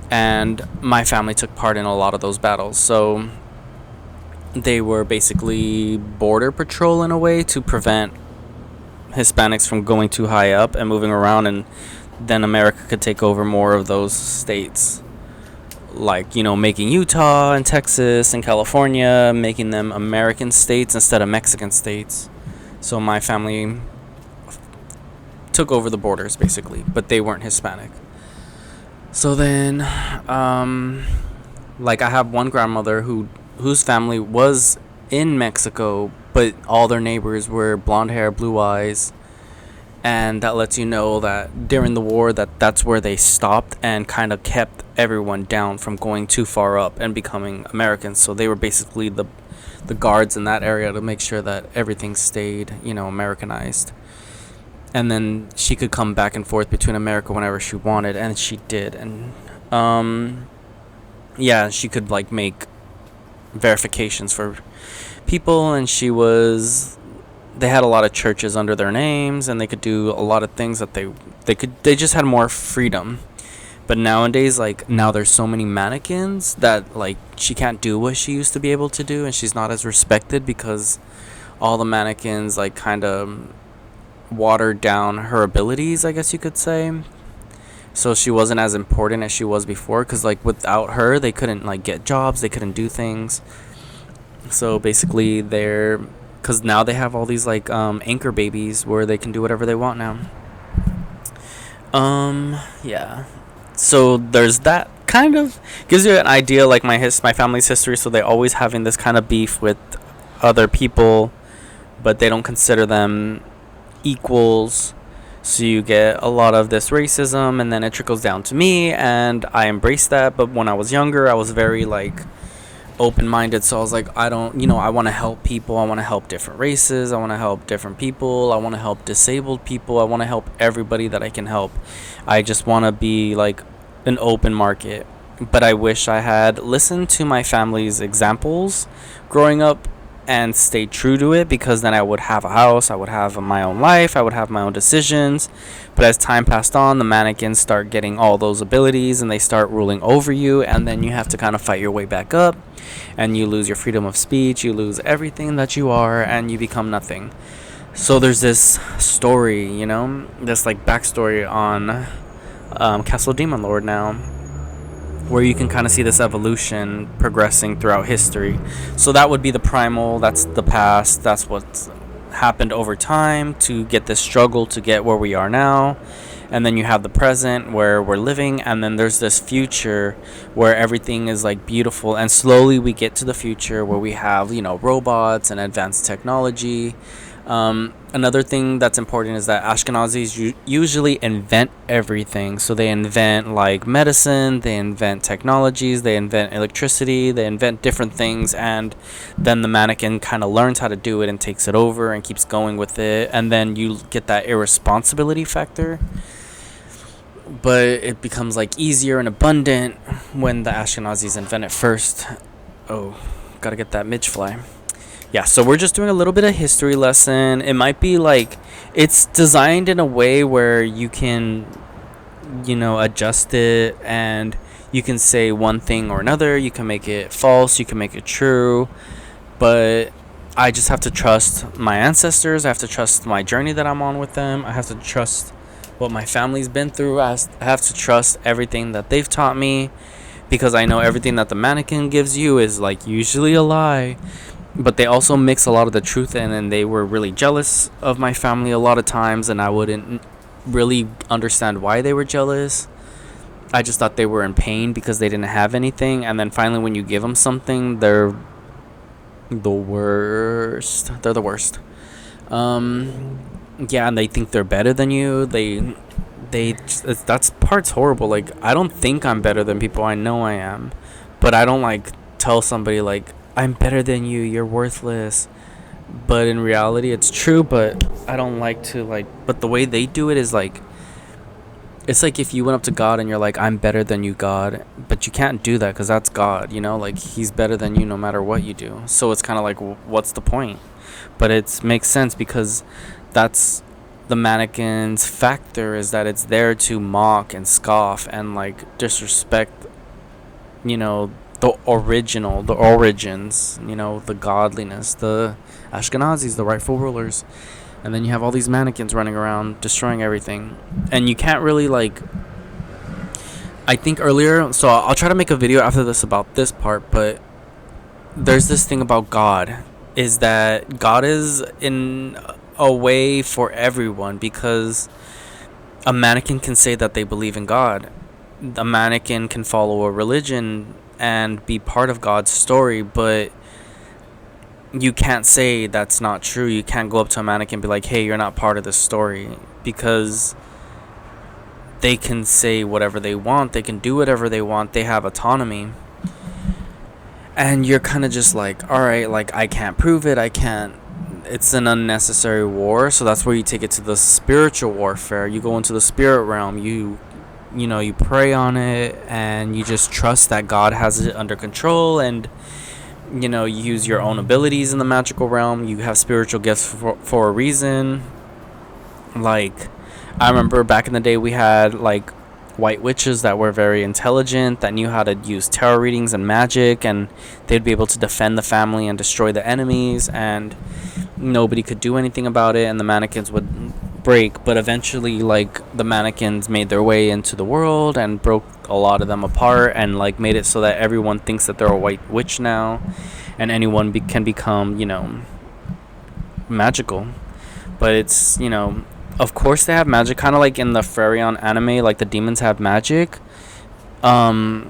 And my family took part in a lot of those battles. So they were basically border patrol in a way to prevent Hispanics from going too high up and moving around, and then America could take over more of those states, like, you know, making Utah and Texas and California, making them American states instead of Mexican states. So my family took over the borders basically, but they weren't Hispanic. So then like, I have one grandmother whose family was in Mexico, but all their neighbors were blonde hair, blue eyes. And that lets you know that during the war that's where they stopped and kind of kept everyone down from going too far up and becoming Americans. So they were basically the guards in that area to make sure that everything stayed, you know, Americanized. And then she could come back and forth between America whenever she wanted, and she did. And yeah, she could, like, make verifications for people, and they had a lot of churches under their names, and they could do a lot of things that they just had more freedom. But nowadays, like, now there's so many mannequins that, like, she can't do what she used to be able to do, and she's not as respected because all the mannequins, like, kind of watered down her abilities, I guess you could say. So she wasn't as important as she was before, because, like, without her they couldn't, like, get jobs, they couldn't do things. So basically because now they have all these, like, anchor babies where they can do whatever they want now. Yeah. So there's that. Kind of gives you an idea, like, my family's history. So they're always having this kind of beef with other people, but they don't consider them equals. So you get a lot of this racism, and then it trickles down to me, and I embrace that. But when I was younger, I was very, like, open-minded, so I was like, I want to help people. I want to help different races. I want to help different people. I want to help disabled people. I want to help everybody that I can help. I just want to be, like, an open market. But I wish I had listened to my family's examples growing up and stayed true to it, because then I would have a house, I would have my own life, I would have my own decisions. But as time passed on, the mannequins start getting all those abilities, and they start ruling over you, and then you have to kind of fight your way back up, and you lose your freedom of speech, you lose everything that you are, and you become nothing. So there's this story, you know, this, like, backstory on Castle Demon Lord now, where you can kind of see this evolution progressing throughout history. So that would be the primal, that's the past, that's what's happened over time to get this struggle to get where we are now. And then you have the present where we're living, and then there's this future where everything is, like, beautiful, and slowly we get to the future where we have, you know, robots and advanced technology. Another thing that's important is that Ashkenazis usually invent everything. So they invent, like, medicine, they invent technologies, they invent electricity, they invent different things, and then the mannequin kind of learns how to do it and takes it over and keeps going with it, and then you get that irresponsibility factor. But it becomes, like, easier and abundant when the Ashkenazis invent it first. Oh, gotta get that midge fly. Yeah, so we're just doing a little bit of history lesson. It might be, like, it's designed in a way where you can, you know, adjust it, and you can say one thing or another. You can make it false, you can make it true, but I just have to trust my ancestors. I have to trust my journey that I'm on with them. I have to trust what my family's been through. I have to trust everything that they've taught me, because I know everything that the mannequin gives you is, like, usually a lie. But they also mix a lot of the truth in, and they were really jealous of my family a lot of times, and I wouldn't really understand why they were jealous. I just thought they were in pain because they didn't have anything, and then finally when you give them something, they're the worst. They're the worst. Yeah, and they think they're better than you. That's part's horrible. Like, I don't think I'm better than people. I know I am, but I don't like tell somebody like I'm better than you. You're worthless. But in reality, it's true. But I don't like to like. But the way they do it is like, it's like if you went up to God and you're like, I'm better than you, God. But you can't do that because that's God. You know, like He's better than you no matter what you do. So it's kind of like, what's the point? But it makes sense because that's the mannequin's factor, is that it's there to mock and scoff and like disrespect, you know, the origins, you know, the godliness, the Ashkenazis, the rightful rulers. And then you have all these mannequins running around destroying everything. And you can't really like, I think earlier, so I'll try to make a video after this about this part, but there's this thing about God, is that God is in a way for everyone, because a mannequin can say that they believe in God. A mannequin can follow a religion and be part of God's story, but you can't say that's not true. You can't go up to a mannequin and be like, hey, you're not part of this story, because they can say whatever they want. They can do whatever they want. They have autonomy. And you're kind of just like, all right, like, I can't prove it. I can't. It's an unnecessary war. So that's where you take it to the spiritual warfare. You go into the spirit realm. You pray on it, and you just trust that God has it under control. And, you know, you use your own abilities in the magical realm. You have spiritual gifts for a reason. Like, I remember back in the day we had, like, white witches that were very intelligent, that knew how to use tarot readings and magic, and they'd be able to defend the family and destroy the enemies, and nobody could do anything about it, and the mannequins would break. But eventually, like, the mannequins made their way into the world and broke a lot of them apart, and like made it so that everyone thinks that they're a white witch now, and anyone can become, you know, magical. But it's, you know, of course they have magic, kind of like in the Fairy-on anime, like the demons have magic. But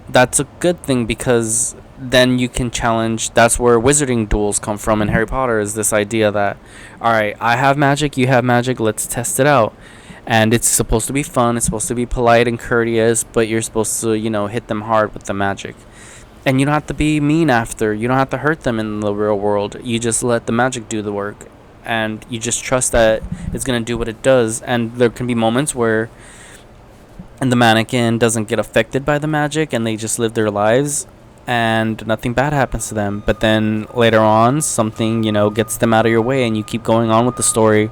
that's a good thing, because then you can challenge. That's where wizarding duels come from in Harry Potter, is this idea that, all right, I have magic, you have magic, let's test it out. And it's supposed to be fun, it's supposed to be polite and courteous, but you're supposed to, you know, hit them hard with the magic. And you don't have to be mean after. You don't have to hurt them in the real world. You just let the magic do the work. And you just trust that it's going to do what it does. And there can be moments where the mannequin doesn't get affected by the magic, and they just live their lives and nothing bad happens to them. But then later on, something, you know, gets them out of your way, and you keep going on with the story.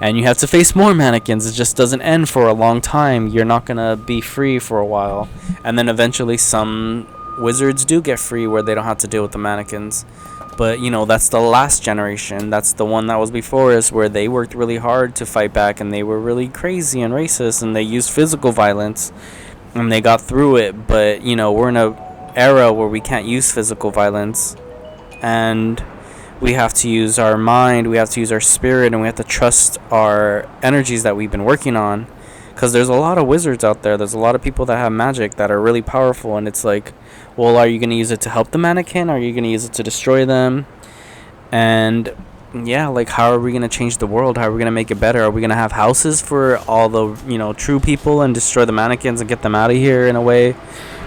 And you have to face more mannequins. It just doesn't end for a long time. You're not going to be free for a while. And then eventually some wizards do get free, where they don't have to deal with the mannequins. But, you know, that's the last generation. That's the one that was before us, where they worked really hard to fight back, and they were really crazy and racist, and they used physical violence, and they got through it. But, you know, we're in a era where we can't use physical violence, and we have to use our mind, we have to use our spirit, and we have to trust our energies that we've been working on. Because there's a lot of wizards out there. There's a lot of people that have magic that are really powerful. And it's like, well, are you going to use it to help the mannequin? Or are you going to use it to destroy them? And, yeah, like, how are we going to change the world? How are we going to make it better? Are we going to have houses for all the, you know, true people, and destroy the mannequins and get them out of here in a way?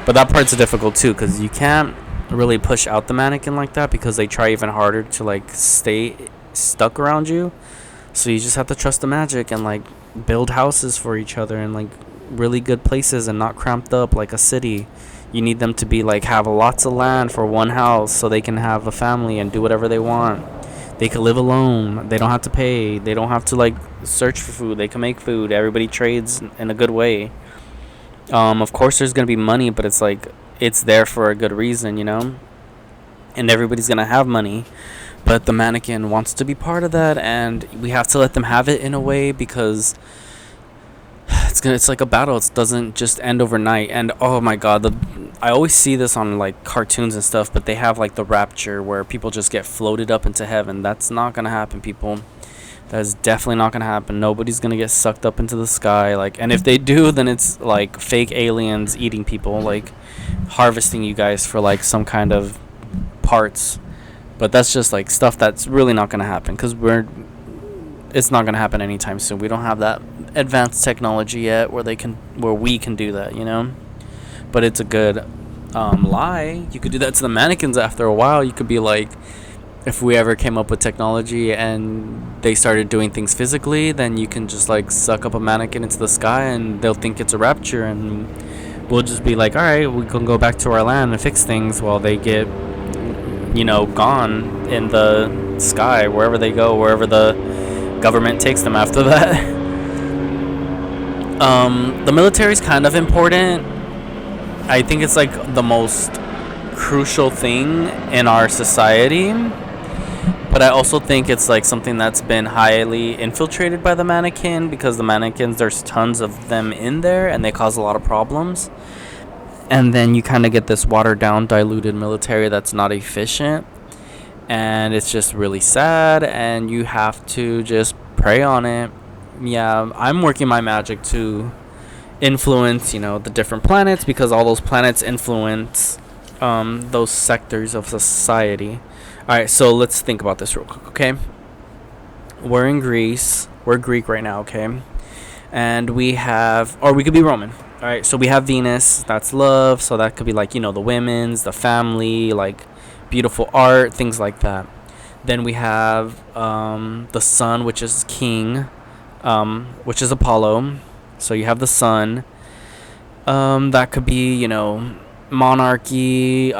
But that part's difficult, too, because you can't really push out the mannequin like that, because they try even harder to, like, stay stuck around you. So you just have to trust the magic and, like, build houses for each other, and like really good places, and not cramped up like a city. You need them to be like, have lots of land for one house, so they can have a family and do whatever they want. They can live alone. They don't have to pay. They don't have to like search for food. They can make food. Everybody trades in a good way. Of course there's gonna be money, but it's like, it's there for a good reason, you know, and everybody's gonna have money. But the mannequin wants to be part of that, and we have to let them have it in a way, because it's like a battle. It doesn't just end overnight. And oh my god, I always see this on like cartoons and stuff, but they have like the rapture, where people just get floated up into heaven. That's not gonna happen, people. That is definitely not gonna happen. Nobody's gonna get sucked up into the sky. Like, and if they do, then it's like fake aliens eating people, like harvesting you guys for like some kind of parts. But that's just like stuff that's really not gonna happen, because it's not gonna happen anytime soon. We don't have that advanced technology yet where we can do that, you know. But it's a good lie. You could do that to the mannequins after a while. You could be like, if we ever came up with technology and they started doing things physically, then you can just like suck up a mannequin into the sky and they'll think it's a rapture, and we'll just be like, all right, we can go back to our land and fix things while they get, you know, gone in the sky, wherever they go, wherever the government takes them after that. The military's kind of important. I think it's like the most crucial thing in our society, but I also think it's like something that's been highly infiltrated by the mannequin, because the mannequins, there's tons of them in there and they cause a lot of problems. And then you kind of get this watered down, diluted military that's not efficient, and it's just really sad, and you have to just pray on it. Yeah, I'm working my magic to influence, you know, the different planets, because all those planets influence those sectors of society. All right, so let's think about this real quick, okay? We're in Greece. We're Greek right now, okay? And we have, or we could be Roman. All right, so we have Venus. That's love. So that could be like, you know, the women's, the family, like beautiful art, things like that. Then we have the sun, which is king, which is Apollo. So you have the sun. That could be, you know, monarchy,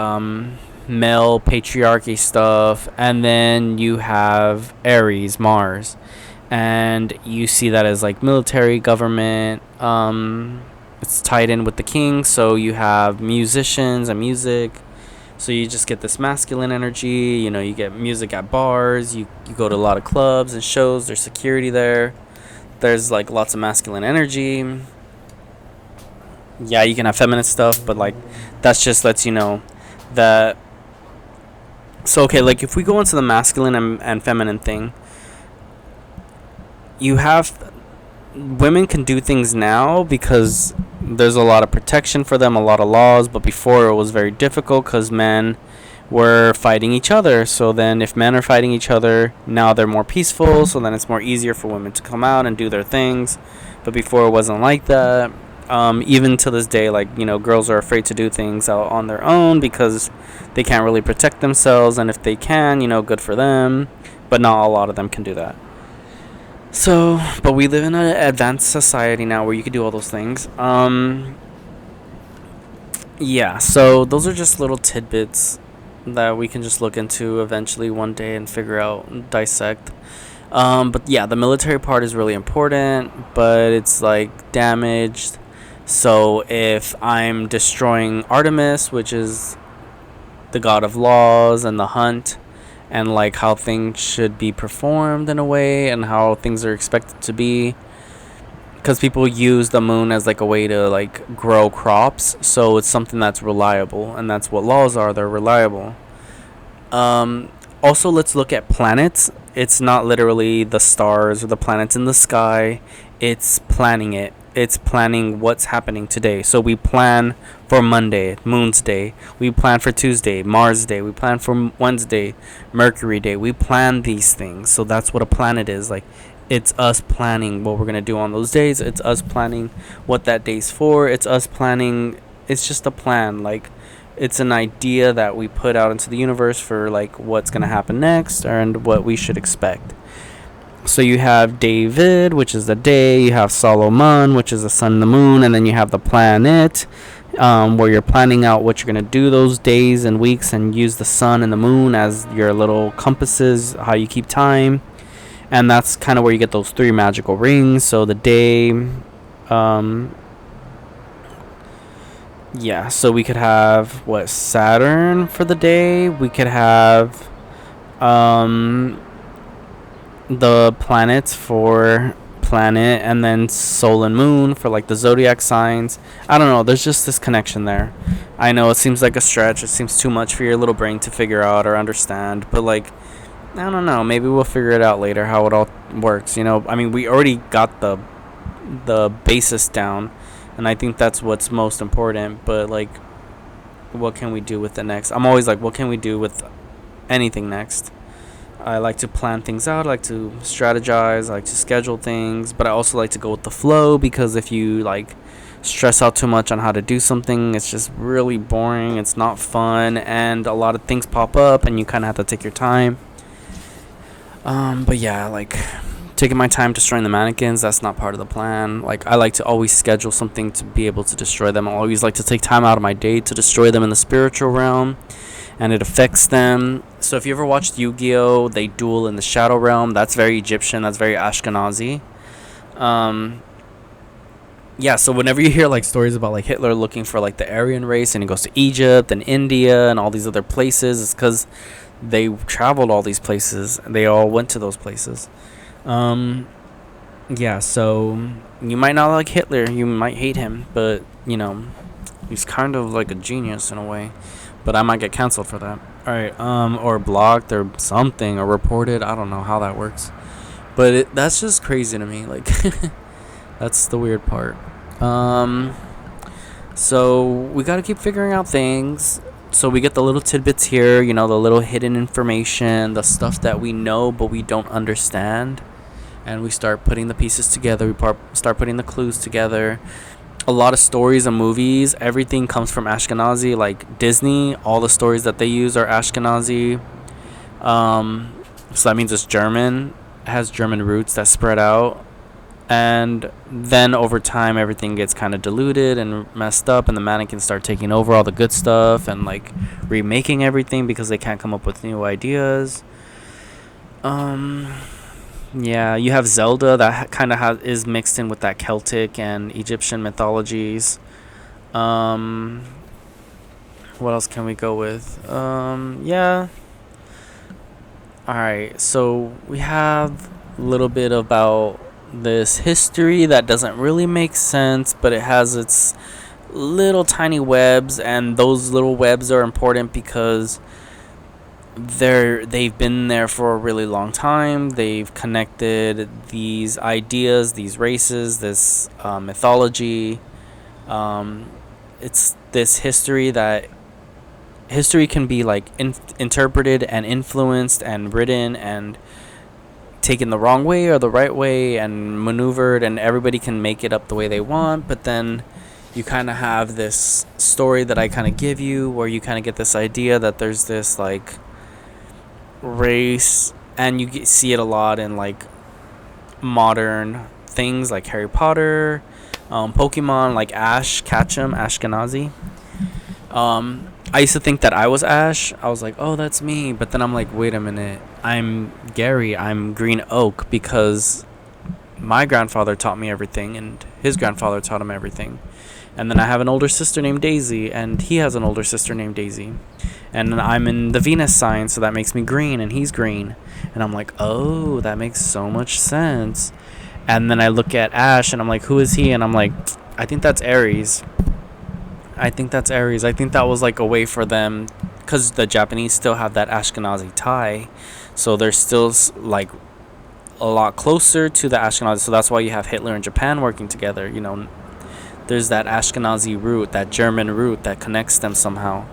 male patriarchy stuff. And then you have Aries, Mars. And you see that as like military, government. It's tied in with the king. So you have musicians and music. So you just get this masculine energy. You know, you get music at bars. You go to a lot of clubs and shows. There's security there. There's like lots of masculine energy. Yeah, you can have feminine stuff, but like that's just lets you know that. So okay, like if we go into the masculine and feminine thing, you have women can do things now because there's a lot of protection for them, a lot of laws, but before it was very difficult because men were fighting each other. So then if men are fighting each other, now they're more peaceful, so then it's more easier for women to come out and do their things. But before it wasn't like that. Even to this day, like, you know, girls are afraid to do things out on their own because they can't really protect themselves, and if they can, you know, good for them, but not a lot of them can do that. So, but we live in an advanced society now where you can do all those things. Yeah, so those are just little tidbits that we can just look into eventually one day and figure out, dissect. But yeah, the military part is really important, but it's like damaged. So if I'm destroying Artemis, which is the god of laws and the hunt, and like how things should be performed in a way and how things are expected to be, because people use the moon as like a way to like grow crops, so it's something that's reliable, and that's what laws are. They're reliable. Also, let's look at planets. It's not literally the stars or the planets in the sky. It's planning it. It's planning what's happening today. So we plan for Monday, Moon's Day. We plan for Tuesday, Mars Day. We plan for Wednesday, Mercury Day. We plan these things. So that's what a planet is. Like, it's us planning what we're going to do on those days. It's us planning what that day's for. It's us planning. It's just a plan. Like, it's an idea that we put out into the universe for like what's going to happen next and what we should expect. So you have David, which is the day. You have Solomon, which is the sun and the moon. And then you have the planet, where you're planning out what you're going to do those days and weeks, and use the sun and the moon as your little compasses, how you keep time. And that's kind of where you get those 3 magical rings. So the day, yeah, so we could have Saturn for the day. We could have the planets for planet, and then soul and moon for like the zodiac signs. I don't know, there's just this connection there. I know it seems like a stretch, it seems too much for your little brain to figure out or understand, but like I don't know. Maybe we'll figure it out later how it all works. I mean, we already got the basis down, and I think that's what's most important. But like, what can we do with the next? I'm always like, what can we do with anything next? I like to plan things out. I like to strategize. I like to schedule things, but I also like to go with the flow, because if you like stress out too much on how to do something, it's just really boring. It's not fun, and a lot of things pop up, and you kind of have to take your time. But yeah, like taking my time destroying the mannequins, that's not part of the plan. Like, I like to always schedule something to be able to destroy them. I always like to take time out of my day to destroy them in the spiritual realm, and it affects them. So if you ever watched Yu-Gi-Oh, they duel in the shadow realm. That's very Egyptian. That's very Ashkenazi. Yeah, so whenever you hear like stories about like Hitler looking for like the Aryan race, and he goes to Egypt and India and all these other places, it's because they traveled all these places. They all went to those places. Yeah, so you might not like Hitler, you might hate him, but he's kind of like a genius in a way. But I might get canceled for that. All right, or blocked or something, or reported. I don't know how that works, but that's just crazy to me. Like, that's the weird part. So we got to keep figuring out things. So we get the little tidbits here, the little hidden information, the stuff that we know but we don't understand. And we start putting the pieces together. We start putting the clues together. A lot of stories and movies, everything comes from Ashkenazi. Like Disney, all the stories that they use are Ashkenazi. So that means it's German. It has German roots that spread out. And then over time, everything gets kind of diluted and messed up, and the mannequins start taking over all the good stuff and like remaking everything because they can't come up with new ideas. Yeah, you have Zelda that kind of is mixed in with that Celtic and Egyptian mythologies. What else can we go with? Yeah. All right, so we have a little bit about this history that doesn't really make sense, but it has its little tiny webs, and those little webs are important because they've been there for a really long time. They've connected these ideas, these races, this mythology. It's this history that history can be like interpreted and influenced and written and taken the wrong way or the right way and maneuvered, and everybody can make it up the way they want. But then you kind of have this story that I kind of give you, where you kind of get this idea that there's this like race, and you see it a lot in like modern things like Harry Potter, Pokemon, like Ash Ketchum, Ashkenazi. I used to think that I was Ash. I was like, oh, that's me. But then I'm like, wait a minute. I'm Gary. I'm Green Oak, because my grandfather taught me everything, and his grandfather taught him everything. And then I have an older sister named Daisy, and he has an older sister named Daisy. And I'm in the Venus sign, so that makes me green, and he's green. And I'm like, oh, that makes so much sense. And then I look at Ash, and I'm like, who is he? And I'm like, I think that's Aries. I think that was like a way for them, because the Japanese still have that Ashkenazi tie, so they're still like a lot closer to the Ashkenazi. So that's why you have Hitler and Japan working together. There's that Ashkenazi root, that German root that connects them somehow,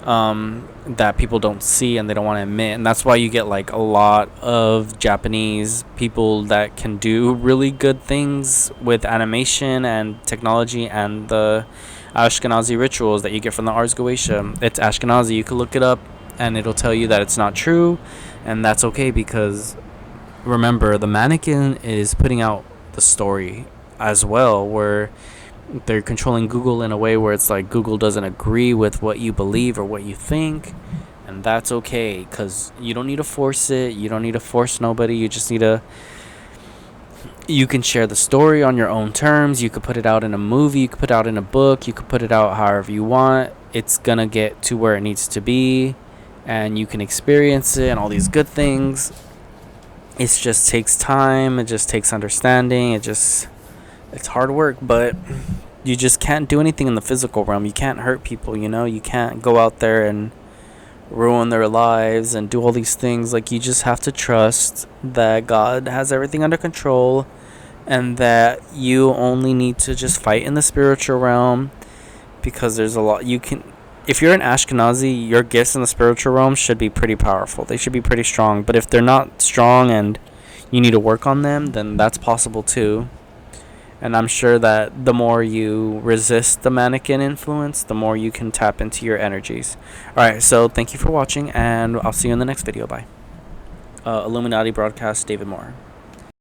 that people don't see and they don't want to admit. And that's why you get like a lot of Japanese people that can do really good things with animation and technology and the Ashkenazi rituals that you get from the Ars Goetia. It's Ashkenazi. You can look it up and it'll tell you that it's not true, and that's okay, because remember, the mannequin is putting out the story as well, where they're controlling Google in a way where it's like Google doesn't agree with what you believe or what you think, and that's okay, because you don't need to force it. You don't need to force nobody. You just need to you can share the story on your own terms. You could put it out in a movie, you could put it out in a book, you could put it out however you want. It's gonna get to where it needs to be, and you can experience it and all these good things. It just takes time, it just takes understanding, it's hard work, but you just can't do anything in the physical realm. You can't hurt people, you can't go out there and ruin their lives and do all these things. Like, you just have to trust that God has everything under control, and that you only need to just fight in the spiritual realm, because there's a lot you can. If you're an Ashkenazi, your gifts in the spiritual realm should be pretty powerful. They should be pretty strong. But if they're not strong and you need to work on them, then that's possible too. And I'm sure that the more you resist the mannequin influence, the more you can tap into your energies. Alright, so thank you for watching, and I'll see you in the next video. Bye. Illuminati Broadcast, David Moore.